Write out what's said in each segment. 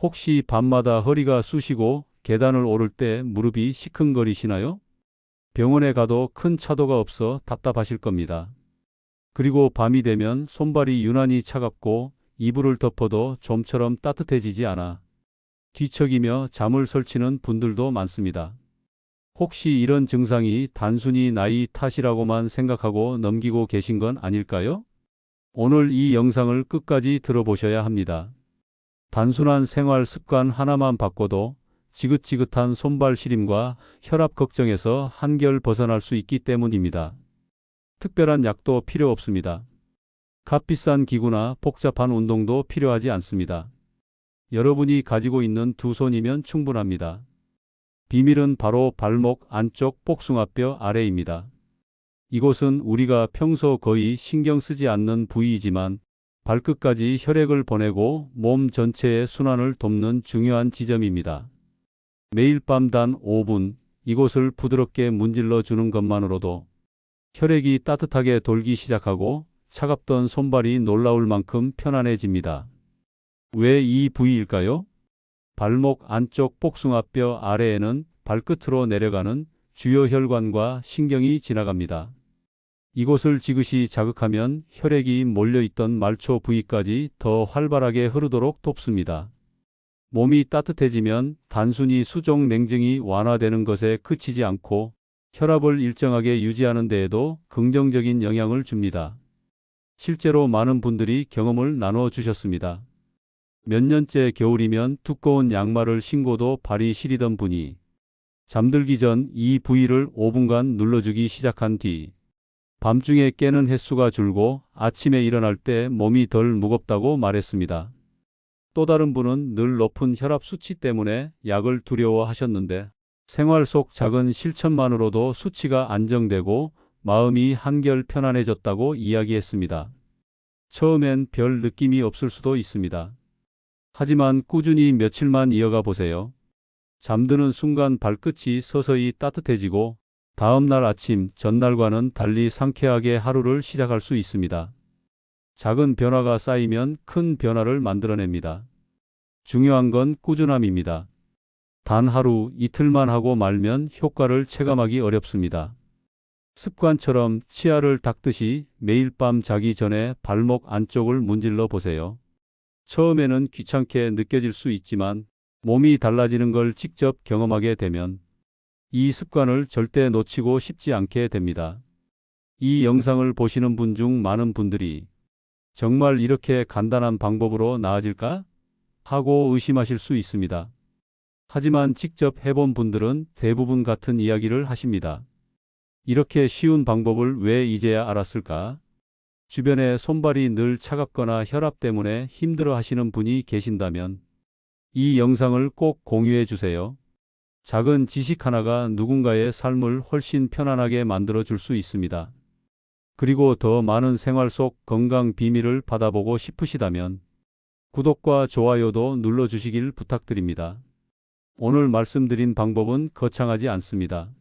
혹시 밤마다 허리가 쑤시고 계단을 오를 때 무릎이 시큰거리시나요? 병원에 가도 큰 차도가 없어 답답하실 겁니다. 그리고 밤이 되면 손발이 유난히 차갑고 이불을 덮어도 좀처럼 따뜻해지지 않아 뒤척이며 잠을 설치는 분들도 많습니다. 혹시 이런 증상이 단순히 나이 탓이라고만 생각하고 넘기고 계신 건 아닐까요? 오늘 이 영상을 끝까지 들어보셔야 합니다. 단순한 생활 습관 하나만 바꿔도 지긋지긋한 손발 시림과 혈압 걱정에서 한결 벗어날 수 있기 때문입니다. 특별한 약도 필요 없습니다. 값비싼 기구나 복잡한 운동도 필요하지 않습니다. 여러분이 가지고 있는 두 손이면 충분합니다. 비밀은 바로 발목 안쪽 복숭아뼈 아래입니다. 이곳은 우리가 평소 거의 신경 쓰지 않는 부위이지만 발끝까지 혈액을 보내고 몸 전체의 순환을 돕는 중요한 지점입니다. 매일 밤 단 5분 이곳을 부드럽게 문질러 주는 것만으로도 혈액이 따뜻하게 돌기 시작하고 차갑던 손발이 놀라울 만큼 편안해집니다. 왜 이 부위일까요? 발목 안쪽 복숭아뼈 아래에는 발끝으로 내려가는 주요 혈관과 신경이 지나갑니다. 이곳을 지그시 자극하면 혈액이 몰려있던 말초 부위까지 더 활발하게 흐르도록 돕습니다. 몸이 따뜻해지면 단순히 수족 냉증이 완화되는 것에 그치지 않고 혈압을 일정하게 유지하는 데에도 긍정적인 영향을 줍니다. 실제로 많은 분들이 경험을 나누어 주셨습니다. 몇 년째 겨울이면 두꺼운 양말을 신고도 발이 시리던 분이 잠들기 전 이 부위를 5분간 눌러주기 시작한 뒤 밤중에 깨는 횟수가 줄고 아침에 일어날 때 몸이 덜 무겁다고 말했습니다. 또 다른 분은 늘 높은 혈압 수치 때문에 약을 두려워하셨는데 생활 속 작은 실천만으로도 수치가 안정되고 마음이 한결 편안해졌다고 이야기했습니다. 처음엔 별 느낌이 없을 수도 있습니다. 하지만 꾸준히 며칠만 이어가 보세요. 잠드는 순간 발끝이 서서히 따뜻해지고 다음 날 아침 전날과는 달리 상쾌하게 하루를 시작할 수 있습니다. 작은 변화가 쌓이면 큰 변화를 만들어냅니다. 중요한 건 꾸준함입니다. 단 하루 이틀만 하고 말면 효과를 체감하기 어렵습니다. 습관처럼 치아를 닦듯이 매일 밤 자기 전에 발목 안쪽을 문질러 보세요. 처음에는 귀찮게 느껴질 수 있지만 몸이 달라지는 걸 직접 경험하게 되면 이 습관을 절대 놓치고 싶지 않게 됩니다. 이 영상을 보시는 분 중 많은 분들이 정말 이렇게 간단한 방법으로 나아질까? 하고 의심하실 수 있습니다. 하지만 직접 해본 분들은 대부분 같은 이야기를 하십니다. 이렇게 쉬운 방법을 왜 이제야 알았을까? 주변에 손발이 늘 차갑거나 혈압 때문에 힘들어 하시는 분이 계신다면 이 영상을 꼭 공유해 주세요. 작은 지식 하나가 누군가의 삶을 훨씬 편안하게 만들어 줄 수 있습니다. 그리고 더 많은 생활 속 건강 비밀을 받아보고 싶으시다면 구독과 좋아요도 눌러주시길 부탁드립니다. 오늘 말씀드린 방법은 거창하지 않습니다.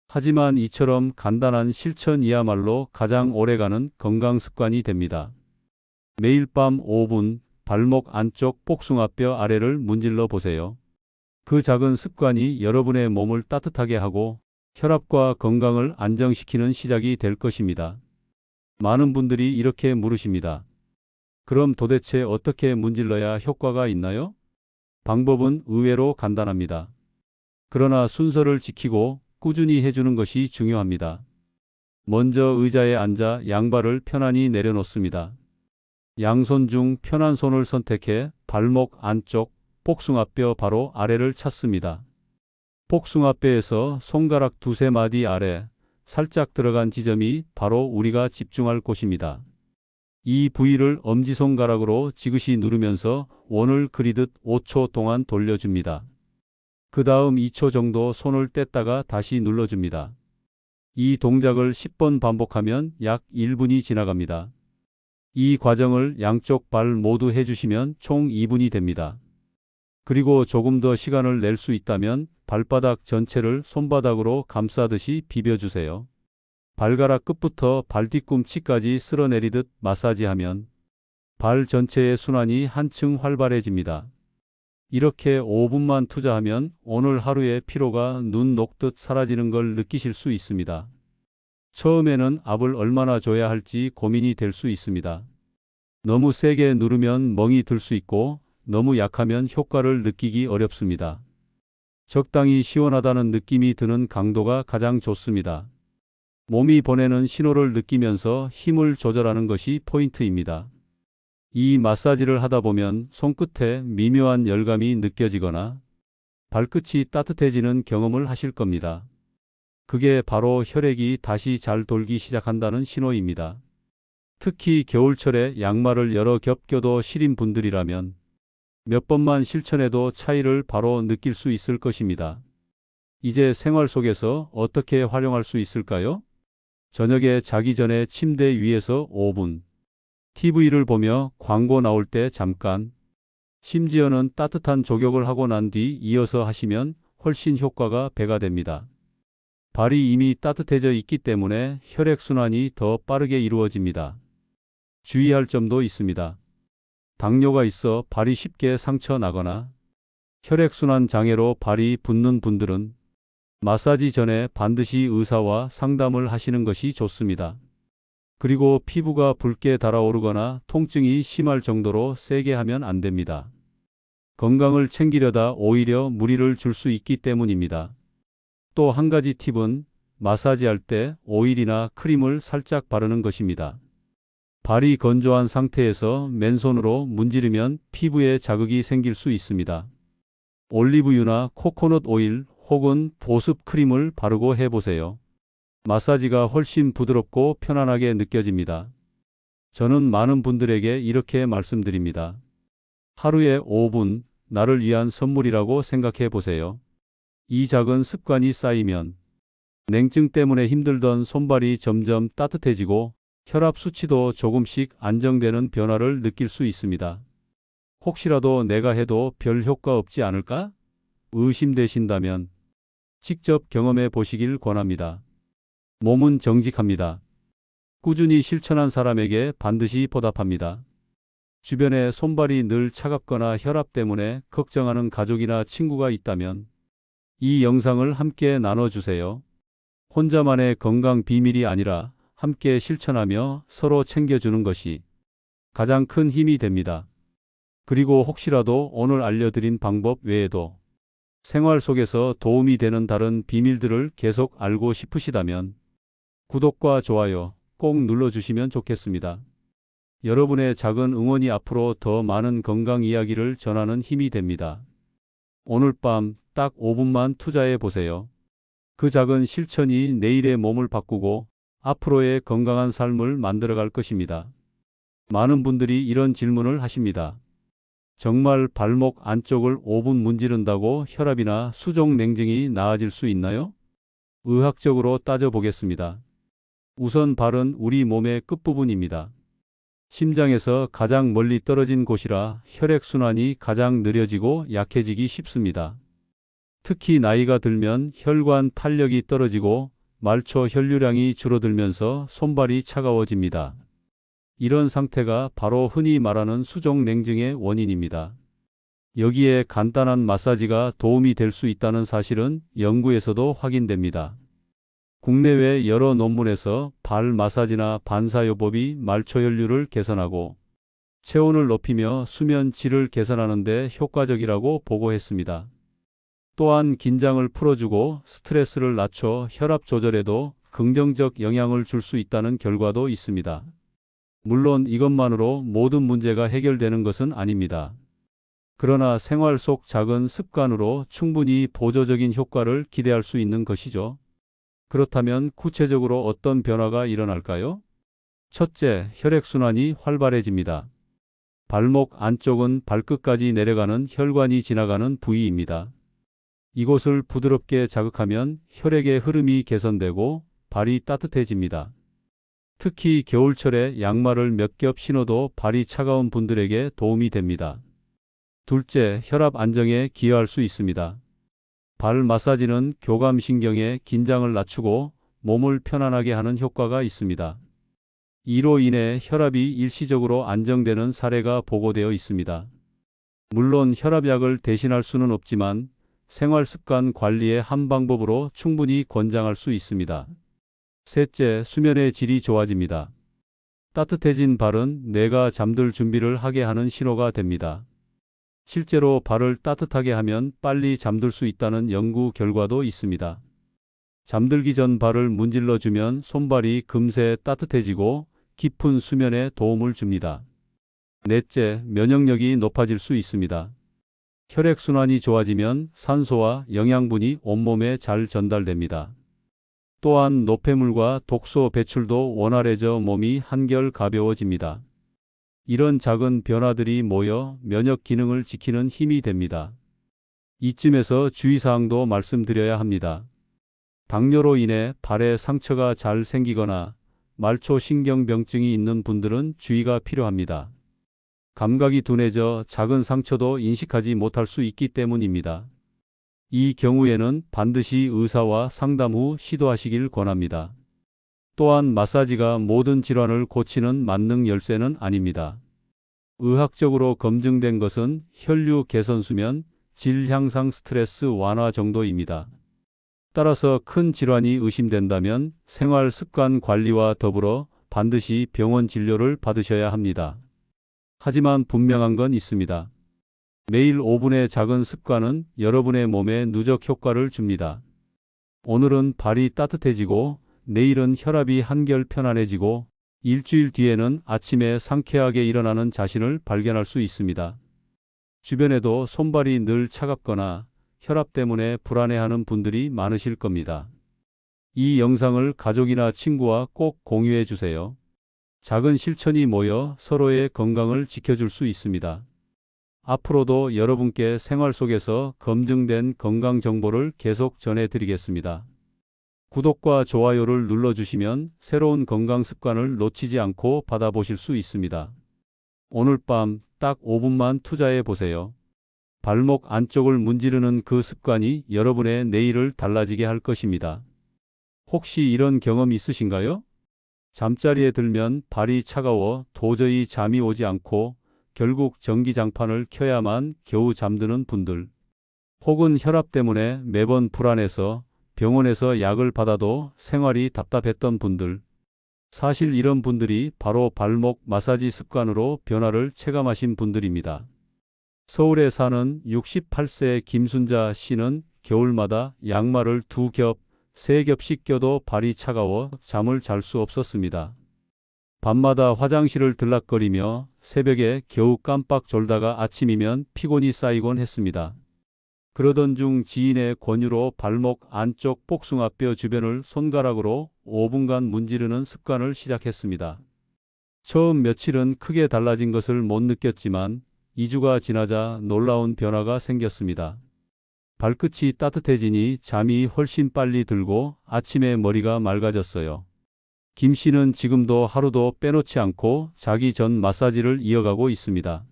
하지만 이처럼 간단한 실천이야말로 가장 오래가는 건강 습관이 됩니다. 매일 밤 5분 발목 안쪽 복숭아뼈 아래를 문질러 보세요. 그 작은 습관이 여러분의 몸을 따뜻하게 하고 혈압과 건강을 안정시키는 시작이 될 것입니다. 많은 분들이 이렇게 물으십니다. 그럼 도대체 어떻게 문질러야 효과가 있나요? 방법은 의외로 간단합니다. 그러나 순서를 지키고 꾸준히 해주는 것이 중요합니다. 먼저 의자에 앉아 양발을 편안히 내려놓습니다. 양손 중 편한 손을 선택해 발목 안쪽 복숭아뼈 바로 아래를 찾습니다. 복숭아뼈에서 손가락 두세 마디 아래 살짝 들어간 지점이 바로 우리가 집중할 곳입니다. 이 부위를 엄지손가락으로 지그시 누르면서 원을 그리듯 5초 동안 돌려줍니다. 그 다음 2초 정도 손을 뗐다가 다시 눌러줍니다. 이 동작을 10번 반복하면 약 1분이 지나갑니다. 이 과정을 양쪽 발 모두 해주시면 총 2분이 됩니다. 그리고 조금 더 시간을 낼 수 있다면 발바닥 전체를 손바닥으로 감싸듯이 비벼주세요. 발가락 끝부터 발뒤꿈치까지 쓸어내리듯 마사지하면 발 전체의 순환이 한층 활발해집니다. 이렇게 5분만 투자하면 오늘 하루의 피로가 눈 녹듯 사라지는 걸 느끼실 수 있습니다. 처음에는 압을 얼마나 줘야 할지 고민이 될 수 있습니다. 너무 세게 누르면 멍이 들 수 있고 너무 약하면 효과를 느끼기 어렵습니다. 적당히 시원하다는 느낌이 드는 강도가 가장 좋습니다. 몸이 보내는 신호를 느끼면서 힘을 조절하는 것이 포인트입니다. 이 마사지를 하다 보면 손끝에 미묘한 열감이 느껴지거나 발끝이 따뜻해지는 경험을 하실 겁니다. 그게 바로 혈액이 다시 잘 돌기 시작한다는 신호입니다. 특히 겨울철에 양말을 여러 겹 껴도 시린 분들이라면 몇 번만 실천해도 차이를 바로 느낄 수 있을 것입니다. 이제 생활 속에서 어떻게 활용할 수 있을까요? 저녁에 자기 전에 침대 위에서 5분, TV를 보며 광고 나올 때 잠깐, 심지어는 따뜻한 족욕을 하고 난 뒤 이어서 하시면 훨씬 효과가 배가 됩니다. 발이 이미 따뜻해져 있기 때문에 혈액순환이 더 빠르게 이루어집니다. 주의할 점도 있습니다. 당뇨가 있어 발이 쉽게 상처 나거나 혈액순환 장애로 발이 붓는 분들은 마사지 전에 반드시 의사와 상담을 하시는 것이 좋습니다. 그리고 피부가 붉게 달아오르거나 통증이 심할 정도로 세게 하면 안 됩니다. 건강을 챙기려다 오히려 무리를 줄 수 있기 때문입니다. 또 한 가지 팁은 마사지할 때 오일이나 크림을 살짝 바르는 것입니다. 발이 건조한 상태에서 맨손으로 문지르면 피부에 자극이 생길 수 있습니다. 올리브유나 코코넛 오일 혹은 보습 크림을 바르고 해보세요. 마사지가 훨씬 부드럽고 편안하게 느껴집니다. 저는 많은 분들에게 이렇게 말씀드립니다. 하루에 5분, 나를 위한 선물이라고 생각해 보세요. 이 작은 습관이 쌓이면 냉증 때문에 힘들던 손발이 점점 따뜻해지고 혈압 수치도 조금씩 안정되는 변화를 느낄 수 있습니다. 혹시라도 내가 해도 별 효과 없지 않을까? 의심되신다면 직접 경험해 보시길 권합니다. 몸은 정직합니다. 꾸준히 실천한 사람에게 반드시 보답합니다. 주변에 손발이 늘 차갑거나 혈압 때문에 걱정하는 가족이나 친구가 있다면 이 영상을 함께 나눠주세요. 혼자만의 건강 비밀이 아니라 함께 실천하며 서로 챙겨주는 것이 가장 큰 힘이 됩니다. 그리고 혹시라도 오늘 알려드린 방법 외에도 생활 속에서 도움이 되는 다른 비밀들을 계속 알고 싶으시다면 구독과 좋아요 꼭 눌러주시면 좋겠습니다. 여러분의 작은 응원이 앞으로 더 많은 건강 이야기를 전하는 힘이 됩니다. 오늘 밤 딱 5분만 투자해 보세요. 그 작은 실천이 내일의 몸을 바꾸고 앞으로의 건강한 삶을 만들어갈 것입니다. 많은 분들이 이런 질문을 하십니다. 정말 발목 안쪽을 5분 문지른다고 혈압이나 수족 냉증이 나아질 수 있나요? 의학적으로 따져보겠습니다. 우선 발은 우리 몸의 끝부분입니다. 심장에서 가장 멀리 떨어진 곳이라 혈액순환이 가장 느려지고 약해지기 쉽습니다. 특히 나이가 들면 혈관 탄력이 떨어지고 말초 혈류량이 줄어들면서 손발이 차가워집니다. 이런 상태가 바로 흔히 말하는 수족 냉증의 원인입니다. 여기에 간단한 마사지가 도움이 될 수 있다는 사실은 연구에서도 확인됩니다. 국내외 여러 논문에서 발 마사지나 반사요법이 말초 혈류를 개선하고 체온을 높이며 수면 질을 개선하는 데 효과적이라고 보고했습니다. 또한 긴장을 풀어주고 스트레스를 낮춰 혈압 조절에도 긍정적 영향을 줄 수 있다는 결과도 있습니다. 물론 이것만으로 모든 문제가 해결되는 것은 아닙니다. 그러나 생활 속 작은 습관으로 충분히 보조적인 효과를 기대할 수 있는 것이죠. 그렇다면 구체적으로 어떤 변화가 일어날까요? 첫째, 혈액순환이 활발해집니다. 발목 안쪽은 발끝까지 내려가는 혈관이 지나가는 부위입니다. 이곳을 부드럽게 자극하면 혈액의 흐름이 개선되고 발이 따뜻해집니다. 특히 겨울철에 양말을 몇 겹 신어도 발이 차가운 분들에게 도움이 됩니다. 둘째, 혈압 안정에 기여할 수 있습니다. 발 마사지는 교감신경의 긴장을 낮추고 몸을 편안하게 하는 효과가 있습니다. 이로 인해 혈압이 일시적으로 안정되는 사례가 보고되어 있습니다. 물론 혈압약을 대신할 수는 없지만 생활 습관 관리의 한 방법으로 충분히 권장할 수 있습니다. 셋째, 수면의 질이 좋아집니다. 따뜻해진 발은 뇌가 잠들 준비를 하게 하는 신호가 됩니다. 실제로 발을 따뜻하게 하면 빨리 잠들 수 있다는 연구 결과도 있습니다. 잠들기 전 발을 문질러 주면 손발이 금세 따뜻해지고 깊은 수면에 도움을 줍니다. 넷째, 면역력이 높아질 수 있습니다. 혈액순환이 좋아지면 산소와 영양분이 온몸에 잘 전달됩니다. 또한 노폐물과 독소 배출도 원활해져 몸이 한결 가벼워집니다. 이런 작은 변화들이 모여 면역 기능을 지키는 힘이 됩니다. 이쯤에서 주의사항도 말씀드려야 합니다. 당뇨로 인해 발에 상처가 잘 생기거나 말초신경병증이 있는 분들은 주의가 필요합니다. 감각이 둔해져 작은 상처도 인식하지 못할 수 있기 때문입니다. 이 경우에는 반드시 의사와 상담 후 시도하시길 권합니다. 또한 마사지가 모든 질환을 고치는 만능 열쇠는 아닙니다. 의학적으로 검증된 것은 혈류 개선, 수면, 질 향상, 스트레스 완화 정도입니다. 따라서 큰 질환이 의심된다면 생활 습관 관리와 더불어 반드시 병원 진료를 받으셔야 합니다. 하지만 분명한 건 있습니다. 매일 5분의 작은 습관은 여러분의 몸에 누적 효과를 줍니다. 오늘은 발이 따뜻해지고 내일은 혈압이 한결 편안해지고 일주일 뒤에는 아침에 상쾌하게 일어나는 자신을 발견할 수 있습니다. 주변에도 손발이 늘 차갑거나 혈압 때문에 불안해하는 분들이 많으실 겁니다. 이 영상을 가족이나 친구와 꼭 공유해 주세요. 작은 실천이 모여 서로의 건강을 지켜줄 수 있습니다. 앞으로도 여러분께 생활 속에서 검증된 건강 정보를 계속 전해드리겠습니다. 구독과 좋아요를 눌러주시면 새로운 건강 습관을 놓치지 않고 받아보실 수 있습니다. 오늘 밤 딱 5분만 투자해 보세요. 발목 안쪽을 문지르는 그 습관이 여러분의 내일을 달라지게 할 것입니다. 혹시 이런 경험 있으신가요? 잠자리에 들면 발이 차가워 도저히 잠이 오지 않고 결국 전기장판을 켜야만 겨우 잠드는 분들. 혹은 혈압 때문에 매번 불안해서 병원에서 약을 받아도 생활이 답답했던 분들. 사실 이런 분들이 바로 발목 마사지 습관으로 변화를 체감하신 분들입니다. 서울에 사는 68세 김순자 씨는 겨울마다 양말을 2겹, 3겹씩 껴도 발이 차가워 잠을 잘 수 없었습니다. 밤마다 화장실을 들락거리며 새벽에 겨우 깜빡 졸다가 아침이면 피곤이 쌓이곤 했습니다. 그러던 중 지인의 권유로 발목 안쪽 복숭아뼈 주변을 손가락으로 5분간 문지르는 습관을 시작했습니다. 처음 며칠은 크게 달라진 것을 못 느꼈지만 2주가 지나자 놀라운 변화가 생겼습니다. 발끝이 따뜻해지니 잠이 훨씬 빨리 들고 아침에 머리가 맑아졌어요. 김 씨는 지금도 하루도 빼놓지 않고 자기 전 마사지를 이어가고 있습니다.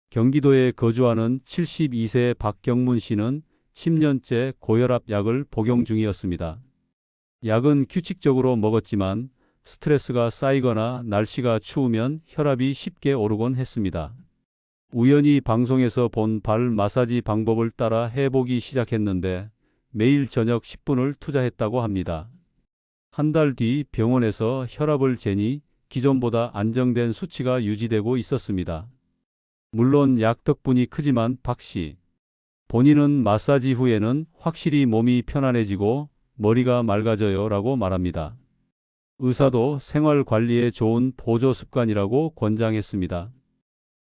경기도에 거주하는 72세 박경문 씨는 10년째 고혈압 약을 복용 중이었습니다. 약은 규칙적으로 먹었지만 스트레스가 쌓이거나 날씨가 추우면 혈압이 쉽게 오르곤 했습니다. 우연히 방송에서 본 발 마사지 방법을 따라 해보기 시작했는데 매일 저녁 10분을 투자했다고 합니다. 한 달 뒤 병원에서 혈압을 재니 기존보다 안정된 수치가 유지되고 있었습니다. 물론 약 덕분이 크지만 박 씨 본인은 마사지 후에는 확실히 몸이 편안해지고 머리가 맑아져요 라고 말합니다. 의사도 생활 관리에 좋은 보조 습관이라고 권장했습니다.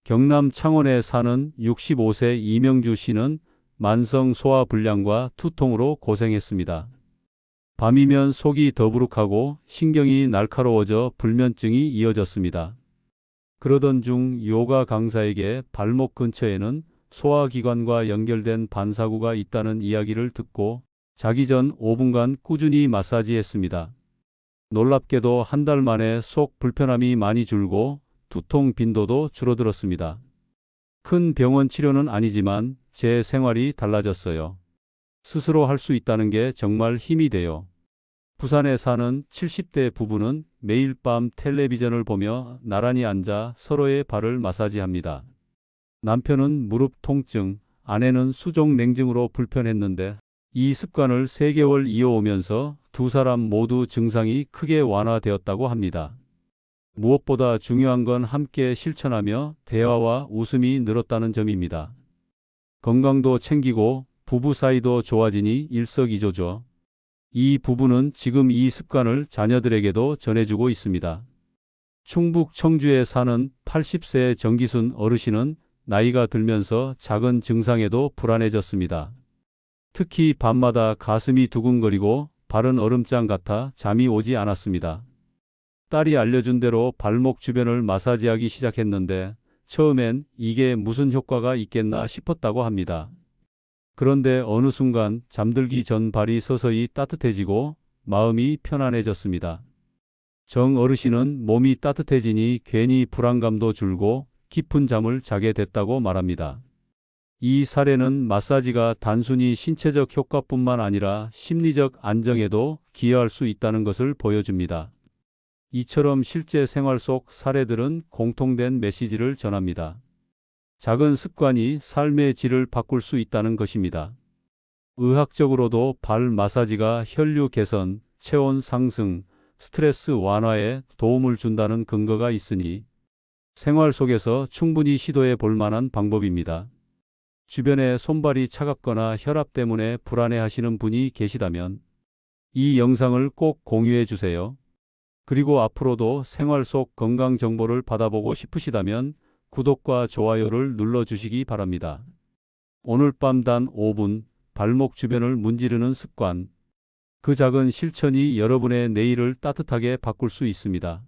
경남 창원에 사는 65세 이명주 씨는 만성 소화불량과 두통으로 고생했습니다. 밤이면 속이 더부룩하고 신경이 날카로워져 불면증이 이어졌습니다. 그러던 중 요가 강사에게 발목 근처에는 소화기관과 연결된 반사구가 있다는 이야기를 듣고 자기 전 5분간 꾸준히 마사지했습니다. 놀랍게도 한 달 만에 속 불편함이 많이 줄고 두통 빈도도 줄어들었습니다. 큰 병원 치료는 아니지만 제 생활이 달라졌어요. 스스로 할 수 있다는 게 정말 힘이 돼요. 부산에 사는 70대 부부는 매일 밤 텔레비전을 보며 나란히 앉아 서로의 발을 마사지합니다. 남편은 무릎 통증, 아내는 수족 냉증으로 불편했는데 이 습관을 3개월 이어오면서 두 사람 모두 증상이 크게 완화되었다고 합니다. 무엇보다 중요한 건 함께 실천하며 대화와 웃음이 늘었다는 점입니다. 건강도 챙기고 부부 사이도 좋아지니 일석이조죠. 이 부부는 지금 이 습관을 자녀들에게도 전해주고 있습니다. 충북 청주에 사는 80세 정기순 어르신은 나이가 들면서 작은 증상에도 불안해졌습니다. 특히 밤마다 가슴이 두근거리고 발은 얼음장 같아 잠이 오지 않았습니다. 딸이 알려준 대로 발목 주변을 마사지하기 시작했는데 처음엔 이게 무슨 효과가 있겠나 싶었다고 합니다. 그런데 어느 순간 잠들기 전 발이 서서히 따뜻해지고 마음이 편안해졌습니다. 정 어르신은 몸이 따뜻해지니 괜히 불안감도 줄고 깊은 잠을 자게 됐다고 말합니다. 이 사례는 마사지가 단순히 신체적 효과뿐만 아니라 심리적 안정에도 기여할 수 있다는 것을 보여줍니다. 이처럼 실제 생활 속 사례들은 공통된 메시지를 전합니다. 작은 습관이 삶의 질을 바꿀 수 있다는 것입니다. 의학적으로도 발 마사지가 혈류 개선, 체온 상승, 스트레스 완화에 도움을 준다는 근거가 있으니 생활 속에서 충분히 시도해 볼 만한 방법입니다. 주변에 손발이 차갑거나 혈압 때문에 불안해하시는 분이 계시다면 이 영상을 꼭 공유해 주세요. 그리고 앞으로도 생활 속 건강 정보를 받아보고 싶으시다면 구독과 좋아요를 눌러주시기 바랍니다. 오늘 밤 단 5분 발목 주변을 문지르는 습관. 그 작은 실천이 여러분의 내일을 따뜻하게 바꿀 수 있습니다.